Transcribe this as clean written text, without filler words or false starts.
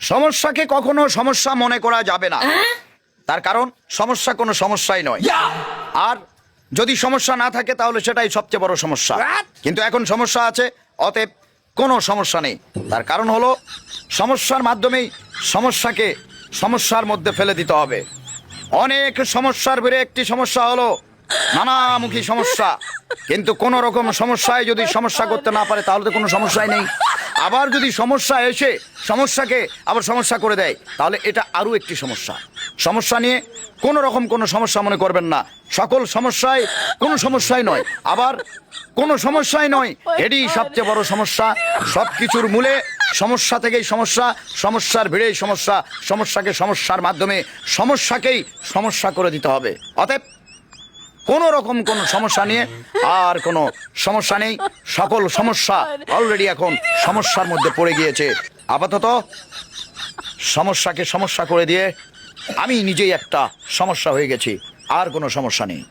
সমস্যাকে কখনো সমস্যা মনে করা যাবে না, তার কারণ সমস্যা কোনো সমস্যাই নয়। আর যদি সমস্যা না থাকে তাহলে সেটাই সবচেয়ে বড় সমস্যা। কিন্তু এখন সমস্যা আছে, অতএব কোনো সমস্যা নেই। তার কারণ হলো সমস্যার মাধ্যমেই সমস্যাকে সমস্যার মধ্যে ফেলে দিতে হবে। অনেক সমস্যার ভিড়ে একটি সমস্যা হলো নানামুখী সমস্যা। কিন্তু কোন রকম সমস্যায় যদি সমস্যা করতে না পারে তাহলে তো কোনো সমস্যাই নেই। আবার যদি সমস্যা এসে সমস্যাকে আবার সমস্যা করে দেয় তাহলে এটা আরো একটি সমস্যা। সমস্যা নিয়ে কোন রকম কোনো সমস্যা মনে করবেন না। সকল সমস্যায় কোনো সমস্যাই নয়, আবার কোনো সমস্যাই নয়, এটি সবচেয়ে বড় সমস্যা। সব কিছুর মূলে সমস্যা থেকেই সমস্যা, সমস্যার ভিড়েই সমস্যা। সমস্যাকে সমস্যার মাধ্যমে সমস্যাকেই সমস্যা করে দিতে হবে। অতএব কোনো রকম কোনো সমস্যা নিয়ে আর কোনো সমস্যা নেই। সকল সমস্যা অলরেডি এখন সমস্যার মধ্যে পড়ে গিয়েছে। আপাতত সমস্যাকে সমস্যা করে দিয়ে আমি নিজেই একটা সমস্যা হয়ে গেছি, আর কোনো সমস্যা নেই।